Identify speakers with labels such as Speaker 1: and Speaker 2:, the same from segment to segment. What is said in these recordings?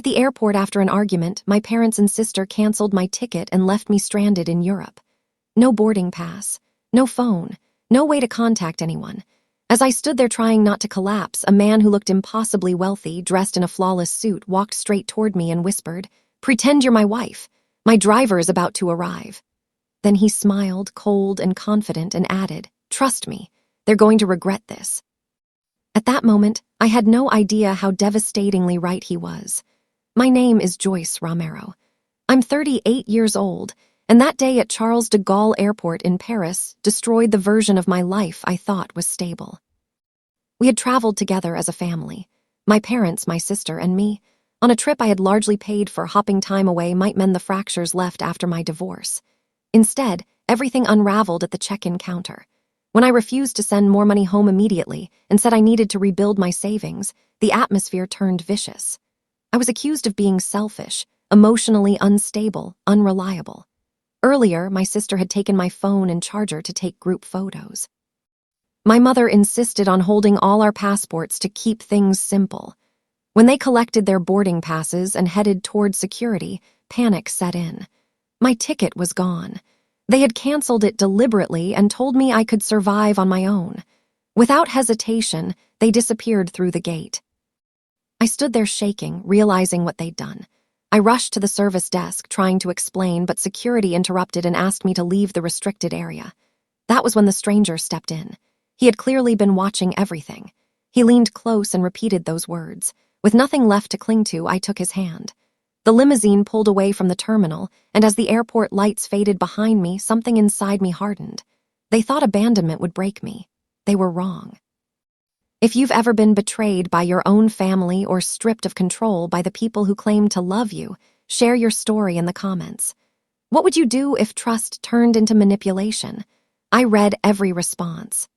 Speaker 1: At the airport after an argument, my parents and sister canceled my ticket and left me stranded in Europe. No boarding pass, no phone, no way to contact anyone. As I stood there trying not to collapse, a man who looked impossibly wealthy, dressed in a flawless suit, walked straight toward me and whispered, "Pretend you're my wife. My driver is about to arrive." Then he smiled, cold and confident, and added, "Trust me, they're going to regret this." At that moment, I had no idea how devastatingly right he was. My name is Joyce Romero. I'm 38 years old, and that day at Charles de Gaulle Airport in Paris destroyed the version of my life I thought was stable. We had traveled together as a family, my parents, my sister, and me, on a trip I had largely paid for. Hopping time away might mend the fractures left after my divorce. Instead, everything unraveled at the check-in counter. When I refused to send more money home immediately and said I needed to rebuild my savings, the atmosphere turned vicious. I was accused of being selfish, emotionally unstable, unreliable. Earlier, my sister had taken my phone and charger to take group photos. My mother insisted on holding all our passports to keep things simple. When they collected their boarding passes and headed toward security, panic set in. My ticket was gone. They had canceled it deliberately and told me I could survive on my own. Without hesitation, they disappeared through the gate. I stood there shaking, realizing what they'd done. I rushed to the service desk, trying to explain, but security interrupted and asked me to leave the restricted area. That was when the stranger stepped in. He had clearly been watching everything. He leaned close and repeated those words. With nothing left to cling to, I took his hand. The limousine pulled away from the terminal, and as the airport lights faded behind me, something inside me hardened. They thought abandonment would break me. They were wrong. If you've ever been betrayed by your own family or stripped of control by the people who claim to love you, share your story in the comments. What would you do if trust turned into manipulation? I read every response.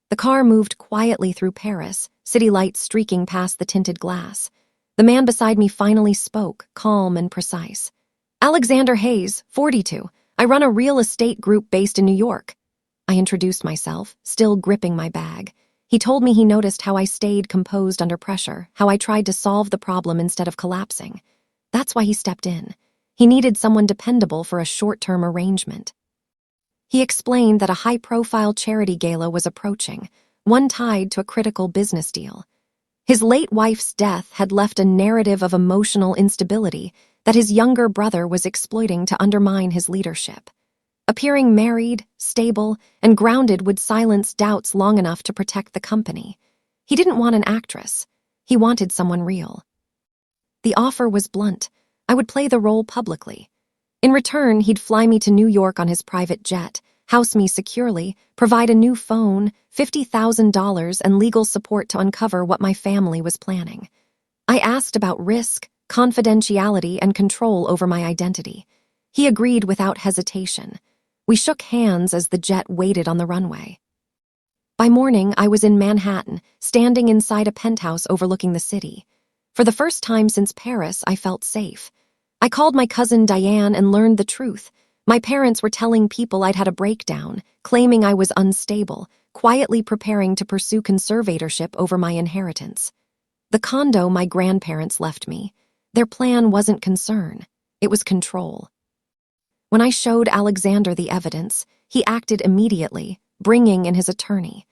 Speaker 1: The car moved quietly through Paris, city lights streaking past the tinted glass. The man beside me finally spoke, calm and precise. "Alexander Hayes, 42. I run a real estate group based in New York." I introduced myself, still gripping my bag. He told me he noticed how I stayed composed under pressure, how I tried to solve the problem instead of collapsing. That's why he stepped in. He needed someone dependable for a short-term arrangement. He explained that a high-profile charity gala was approaching, one tied to a critical business deal. His late wife's death had left a narrative of emotional instability that his younger brother was exploiting to undermine his leadership. Appearing married, stable, and grounded would silence doubts long enough to protect the company. He didn't want an actress. He wanted someone real. The offer was blunt. I would play the role publicly. In return, he'd fly me to New York on his private jet, house me securely, provide a new phone, $50,000, and legal support to uncover what my family was planning. I asked about risk, confidentiality, and control over my identity. He agreed without hesitation. We shook hands as the jet waited on the runway. By morning, I was in Manhattan, standing inside a penthouse overlooking the city. For the first time since Paris, I felt safe. I called my cousin Diane and learned the truth. My parents were telling people I'd had a breakdown, claiming I was unstable, quietly preparing to pursue conservatorship over my inheritance. The condo my grandparents left me, their plan wasn't concern, it was control. When I showed Alexander the evidence, he acted immediately, bringing in his attorney.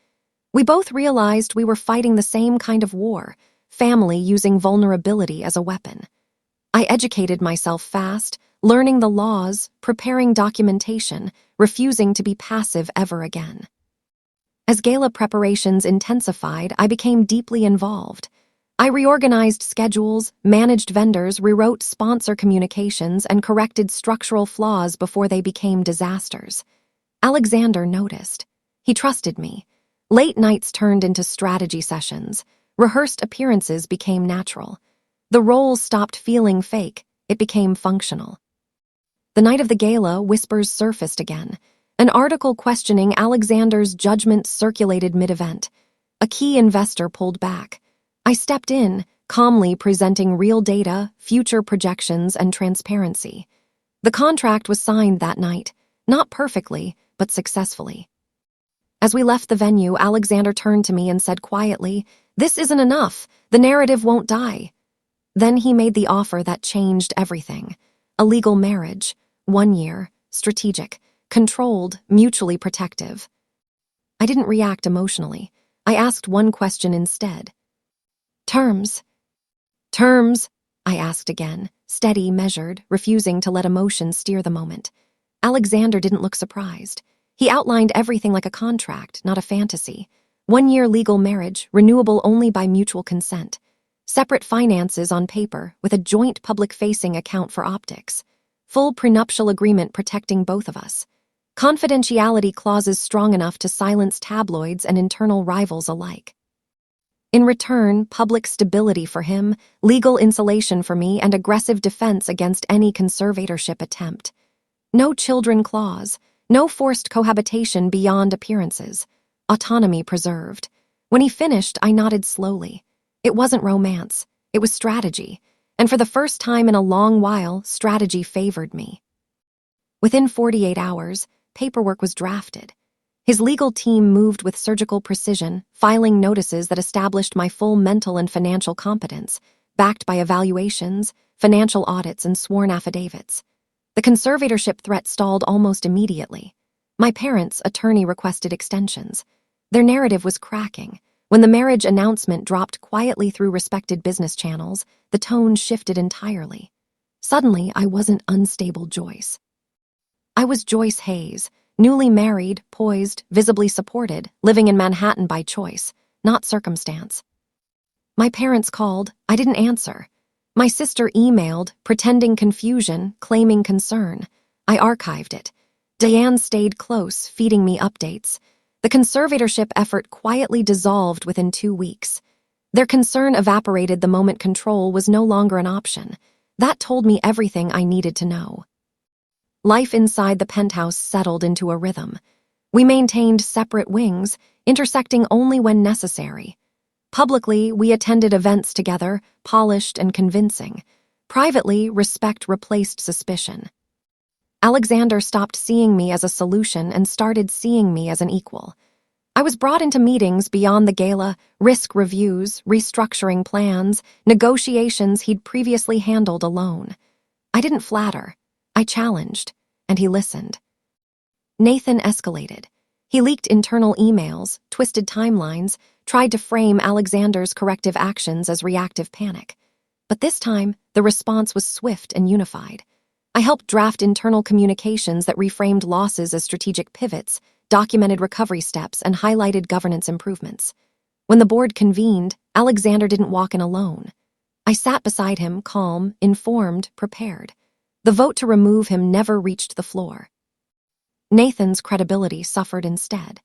Speaker 1: We both realized we were fighting the same kind of war, family using vulnerability as a weapon. I educated myself fast, learning the laws, preparing documentation, refusing to be passive ever again. As gala preparations intensified, I became deeply involved. I reorganized schedules, managed vendors, rewrote sponsor communications, and corrected structural flaws before they became disasters. Alexander noticed. He trusted me. Late nights turned into strategy sessions. Rehearsed appearances became natural. The role stopped feeling fake. It became functional. The night of the gala, whispers surfaced again. An article questioning Alexander's judgment circulated mid-event. A key investor pulled back. I stepped in, calmly presenting real data, future projections, and transparency. The contract was signed that night, not perfectly, but successfully. As we left the venue, Alexander turned to me and said quietly, "This isn't enough. The narrative won't die." Then he made the offer that changed everything. A legal marriage, 1 year, strategic, controlled, mutually protective. I didn't react emotionally. I asked one question instead. Terms. Terms, I asked again, steady, measured, refusing to let emotion steer the moment. Alexander didn't look surprised. He outlined everything like a contract, not a fantasy. 1 year legal marriage, renewable only by mutual consent. Separate finances on paper, with a joint public-facing account for optics. Full prenuptial agreement protecting both of us. Confidentiality clauses strong enough to silence tabloids and internal rivals alike. In return, public stability for him, legal insulation for me, and aggressive defense against any conservatorship attempt. No children clause, no forced cohabitation beyond appearances. Autonomy preserved. When he finished, I nodded slowly. It wasn't romance, it was strategy, and for the first time in a long while, strategy favored me. Within 48 hours, paperwork was drafted. His legal team moved with surgical precision, filing notices that established my full mental and financial competence, backed by evaluations, financial audits, and sworn affidavits. The conservatorship threat stalled almost immediately. My parents' attorney requested extensions. Their narrative was cracking. When the marriage announcement dropped quietly through respected business channels, the tone shifted entirely. Suddenly, I wasn't unstable Joyce. I was Joyce Hayes, newly married, poised, visibly supported, living in Manhattan by choice, not circumstance. My parents called, I didn't answer. My sister emailed, pretending confusion, claiming concern. I archived it. Diane stayed close, feeding me updates. The conservatorship effort quietly dissolved within 2 weeks. Their concern evaporated the moment control was no longer an option. That told me everything I needed to know. Life inside the penthouse settled into a rhythm. We maintained separate wings, intersecting only when necessary. Publicly, we attended events together, polished and convincing. Privately, respect replaced suspicion. Alexander stopped seeing me as a solution and started seeing me as an equal. I was brought into meetings beyond the gala, risk reviews, restructuring plans, negotiations he'd previously handled alone. I didn't flatter. I challenged, and he listened. Nathan escalated. He leaked internal emails, twisted timelines, tried to frame Alexander's corrective actions as reactive panic. But this time, the response was swift and unified. I helped draft internal communications that reframed losses as strategic pivots, documented recovery steps, and highlighted governance improvements. When the board convened, Alexander didn't walk in alone. I sat beside him, calm, informed, prepared. The vote to remove him never reached the floor. Nathan's credibility suffered instead.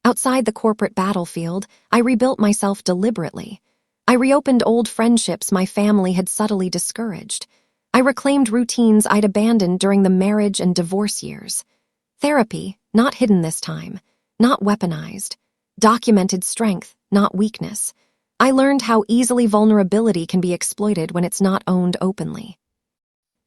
Speaker 1: Outside the corporate battlefield, I rebuilt myself deliberately. I reopened old friendships my family had subtly discouraged. I reclaimed routines I'd abandoned during the marriage and divorce years. Therapy, not hidden this time, not weaponized. Documented strength, not weakness. I learned how easily vulnerability can be exploited when it's not owned openly.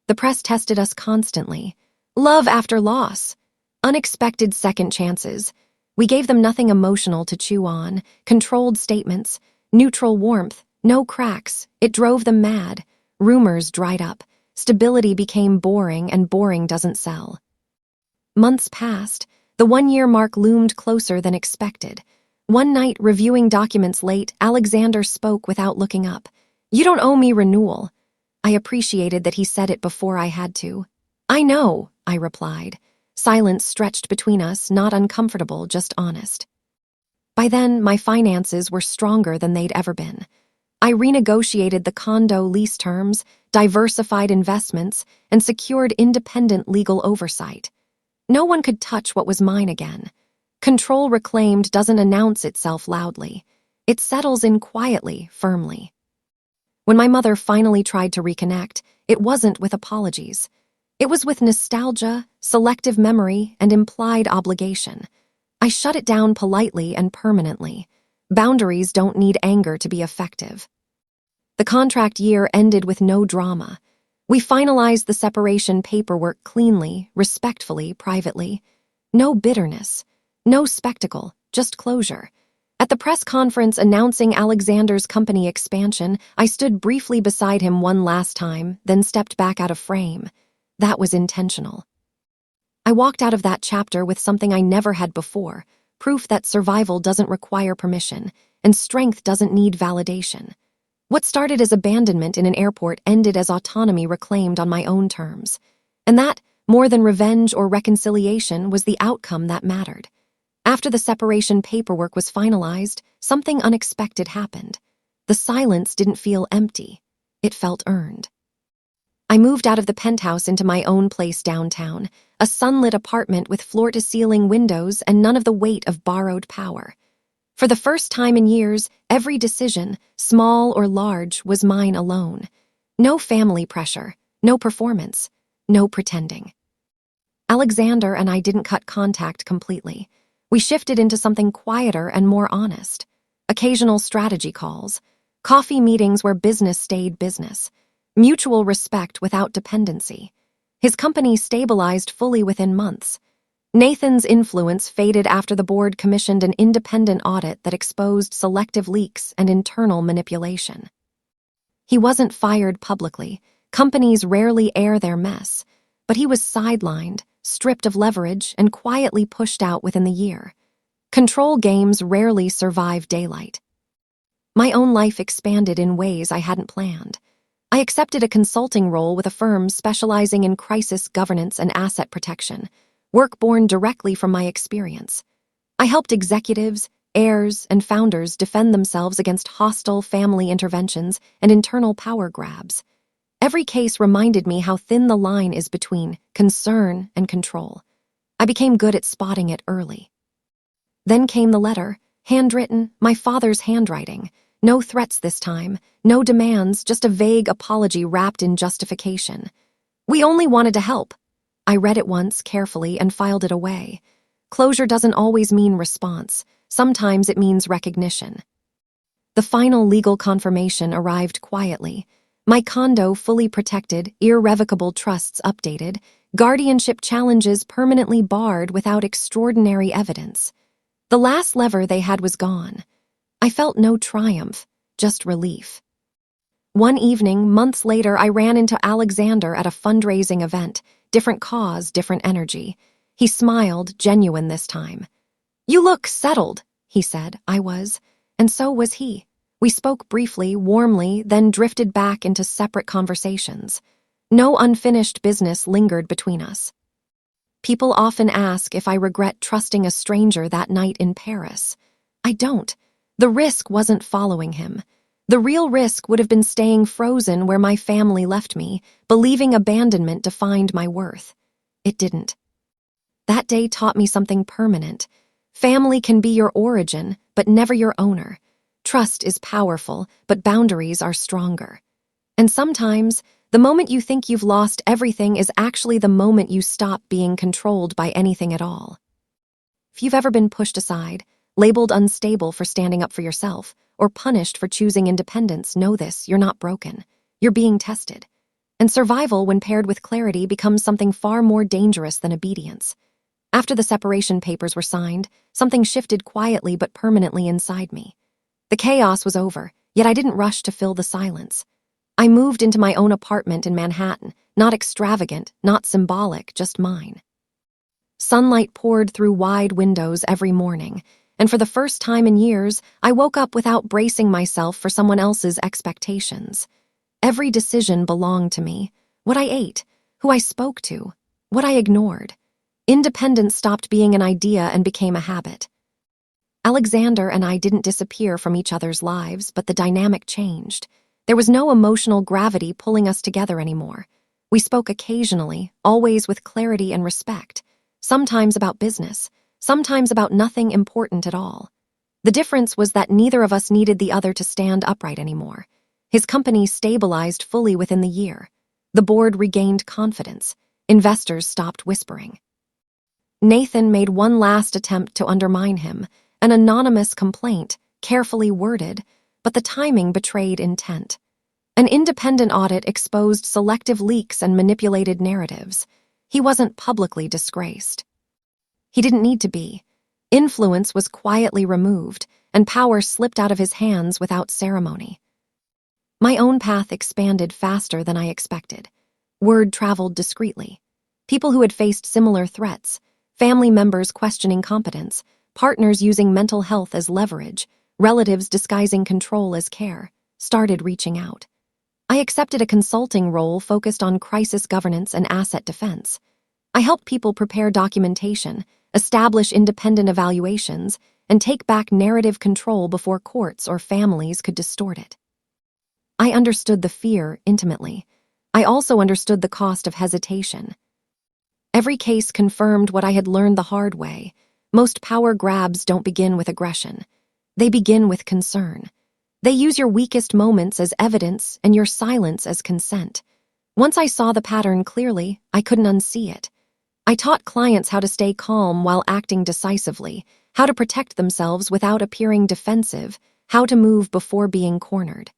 Speaker 1: The press tested us constantly. Love after loss. Unexpected second chances. We gave them nothing emotional to chew on, controlled statements, neutral warmth, no cracks. It drove them mad. Rumors dried up. Stability became boring, and boring doesn't sell. Months passed. The 1-year mark loomed closer than expected. One night, reviewing documents late, Alexander spoke without looking up. "You don't owe me renewal." I appreciated that he said it before I had to. "I know," I replied. Silence stretched between us, not uncomfortable, just honest. By then, my finances were stronger than they'd ever been. I renegotiated the condo lease terms, diversified investments, and secured independent legal oversight. No one could touch what was mine again. Control reclaimed doesn't announce itself loudly. It settles in quietly, firmly. When my mother finally tried to reconnect, it wasn't with apologies. It was with nostalgia, selective memory, and implied obligation. I shut it down politely and permanently. Boundaries don't need anger to be effective. The contract year ended with no drama. We finalized the separation paperwork cleanly, respectfully, privately. No bitterness, no spectacle, just closure. At the press conference announcing Alexander's company expansion, I stood briefly beside him one last time, then stepped back out of frame. That was intentional. I walked out of that chapter with something I never had before, proof that survival doesn't require permission, and strength doesn't need validation. What started as abandonment in an airport ended as autonomy reclaimed on my own terms. And that, more than revenge or reconciliation, was the outcome that mattered. After the separation paperwork was finalized, something unexpected happened. The silence didn't feel empty. It felt earned. I moved out of the penthouse into my own place downtown, a sunlit apartment with floor-to-ceiling windows and none of the weight of borrowed power. For the first time in years, every decision, small or large, was mine alone. No family pressure, no performance, no pretending. Alexander and I didn't cut contact completely. We shifted into something quieter and more honest. Occasional strategy calls, coffee meetings where business stayed business, mutual respect without dependency. His company stabilized fully within months. Nathan's influence faded after the board commissioned an independent audit that exposed selective leaks and internal manipulation. He wasn't fired publicly. Companies rarely air their mess, but he was sidelined, stripped of leverage, and quietly pushed out within the year. Control games rarely survive daylight. My own life expanded in ways I hadn't planned. I accepted a consulting role with a firm specializing in crisis governance and asset protection, work born directly from my experience. I helped executives, heirs, and founders defend themselves against hostile family interventions and internal power grabs. Every case reminded me how thin the line is between concern and control. I became good at spotting it early. Then came the letter, handwritten, my father's handwriting. No threats this time, no demands, just a vague apology wrapped in justification. We only wanted to help. I read it once carefully and filed it away. Closure doesn't always mean response. Sometimes it means recognition. The final legal confirmation arrived quietly. My condo fully protected, irrevocable trusts updated, guardianship challenges permanently barred without extraordinary evidence. The last lever they had was gone. I felt no triumph, just relief. One evening, months later, I ran into Alexander at a fundraising event. Different cause, different energy. He smiled, genuine this time. "You look settled," he said. I was. And so was he. We spoke briefly, warmly, then drifted back into separate conversations. No unfinished business lingered between us. People often ask if I regret trusting a stranger that night in Paris. I don't. The risk wasn't following him. The real risk would have been staying frozen where my family left me, believing abandonment defined my worth. It didn't. That day taught me something permanent. Family can be your origin, but never your owner. Trust is powerful, but boundaries are stronger. And sometimes, the moment you think you've lost everything is actually the moment you stop being controlled by anything at all. If you've ever been pushed aside, labeled unstable for standing up for yourself, or punished for choosing independence, know this: you're not broken. You're being tested. And survival, when paired with clarity, becomes something far more dangerous than obedience. After the separation papers were signed, something shifted quietly but permanently inside me. The chaos was over, yet I didn't rush to fill the silence. I moved into my own apartment in Manhattan, not extravagant, not symbolic, just mine. Sunlight poured through wide windows every morning, and for the first time in years, I woke up without bracing myself for someone else's expectations. Every decision belonged to me: what I ate, who I spoke to, what I ignored. Independence stopped being an idea and became a habit. Alexander and I didn't disappear from each other's lives, but the dynamic changed. There was no emotional gravity pulling us together anymore. We spoke occasionally, always with clarity and respect, sometimes about business, sometimes about nothing important at all. The difference was that neither of us needed the other to stand upright anymore. His company stabilized fully within the year. The board regained confidence. Investors stopped whispering. Nathan made one last attempt to undermine him, an anonymous complaint, carefully worded, but the timing betrayed intent. An independent audit exposed selective leaks and manipulated narratives. He wasn't publicly disgraced. He didn't need to be. Influence was quietly removed, and power slipped out of his hands without ceremony. My own path expanded faster than I expected. Word traveled discreetly. People who had faced similar threats, family members questioning competence, partners using mental health as leverage, relatives disguising control as care, started reaching out. I accepted a consulting role focused on crisis governance and asset defense. I helped people prepare documentation, establish independent evaluations, and take back narrative control before courts or families could distort it. I understood the fear intimately. I also understood the cost of hesitation. Every case confirmed what I had learned the hard way. Most power grabs don't begin with aggression. They begin with concern. They use your weakest moments as evidence and your silence as consent. Once I saw the pattern clearly, I couldn't unsee it. I taught clients how to stay calm while acting decisively, how to protect themselves without appearing defensive, how to move before being cornered.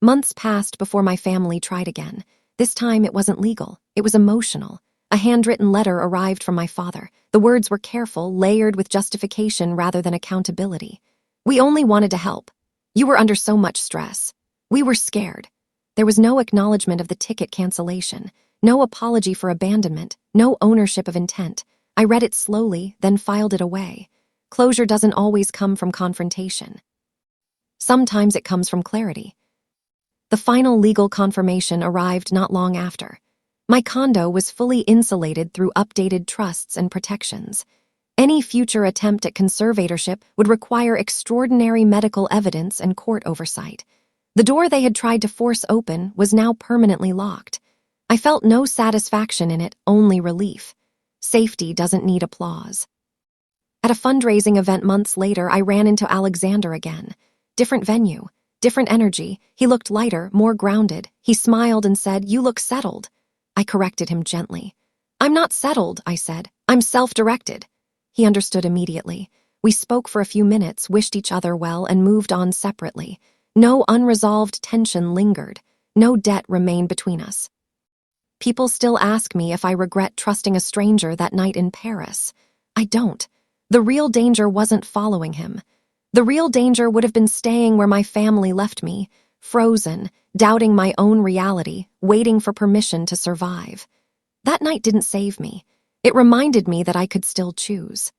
Speaker 1: Months passed before my family tried again. This time it wasn't legal, it was emotional. A handwritten letter arrived from my father. The words were careful, layered with justification rather than accountability. We only wanted to help. You were under so much stress. We were scared. There was no acknowledgement of the ticket cancellation, no apology for abandonment, no ownership of intent. I read it slowly, then filed it away. Closure doesn't always come from confrontation. Sometimes it comes from clarity. The final legal confirmation arrived not long after. My condo was fully insulated through updated trusts and protections. Any future attempt at conservatorship would require extraordinary medical evidence and court oversight. The door they had tried to force open was now permanently locked. I felt no satisfaction in it, only relief. Safety doesn't need applause. At a fundraising event months later, I ran into Alexander again. Different venue, different energy. He looked lighter, more grounded. He smiled and said, "You look settled." I corrected him gently. "I'm not settled," I said. "I'm self-directed." He understood immediately. We spoke for a few minutes, wished each other well, and moved on separately. No unresolved tension lingered. No debt remained between us. People still ask me if I regret trusting a stranger that night in Paris. I don't. The real danger wasn't following him. The real danger would have been staying where my family left me, frozen, doubting my own reality, waiting for permission to survive. That night didn't save me. It reminded me that I could still choose.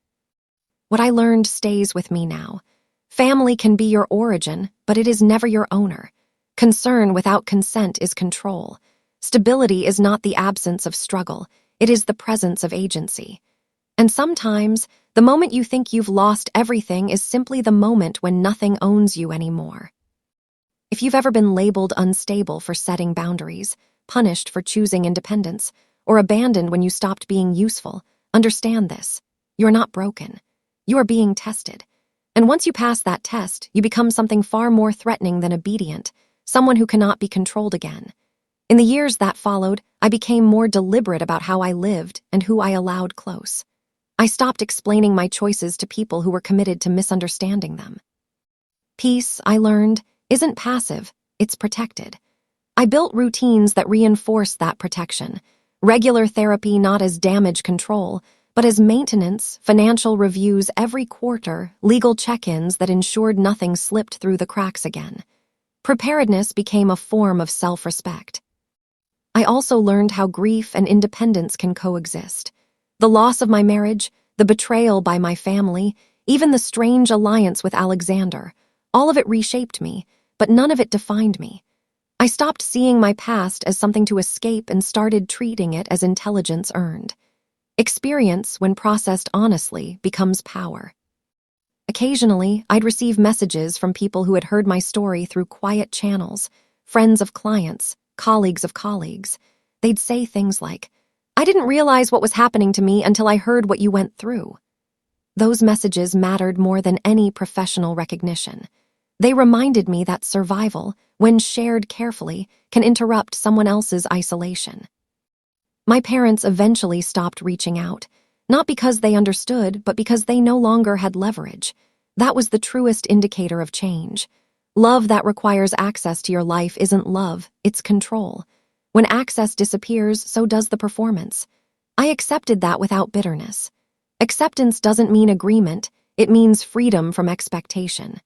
Speaker 1: What I learned stays with me now. Family can be your origin, but it is never your owner. Concern without consent is control. Stability is not the absence of struggle, it is the presence of agency. And sometimes, the moment you think you've lost everything is simply the moment when nothing owns you anymore. If you've ever been labeled unstable for setting boundaries, punished for choosing independence, or abandoned when you stopped being useful, understand this. You're not broken. You are being tested. And once you pass that test, you become something far more threatening than obedient, someone who cannot be controlled again. In the years that followed, I became more deliberate about how I lived and who I allowed close. I stopped explaining my choices to people who were committed to misunderstanding them. Peace, I learned, isn't passive, it's protected. I built routines that reinforced that protection. Regular therapy not as damage control, but as maintenance, financial reviews every quarter, legal check-ins that ensured nothing slipped through the cracks again. Preparedness became a form of self-respect. I also learned how grief and independence can coexist. The loss of my marriage, the betrayal by my family, even the strange alliance with Alexander, all of it reshaped me, but none of it defined me. I stopped seeing my past as something to escape and started treating it as intelligence earned. Experience, when processed honestly, becomes power. Occasionally, I'd receive messages from people who had heard my story through quiet channels, friends of clients, colleagues of colleagues. They'd say things like, "I didn't realize what was happening to me until I heard what you went through." Those messages mattered more than any professional recognition. They reminded me that survival, when shared carefully, can interrupt someone else's isolation. My parents eventually stopped reaching out, not because they understood, but because they no longer had leverage. That was the truest indicator of change. Love that requires access to your life isn't love, it's control. When access disappears, so does the performance. I accepted that without bitterness. Acceptance doesn't mean agreement, it means freedom from expectation.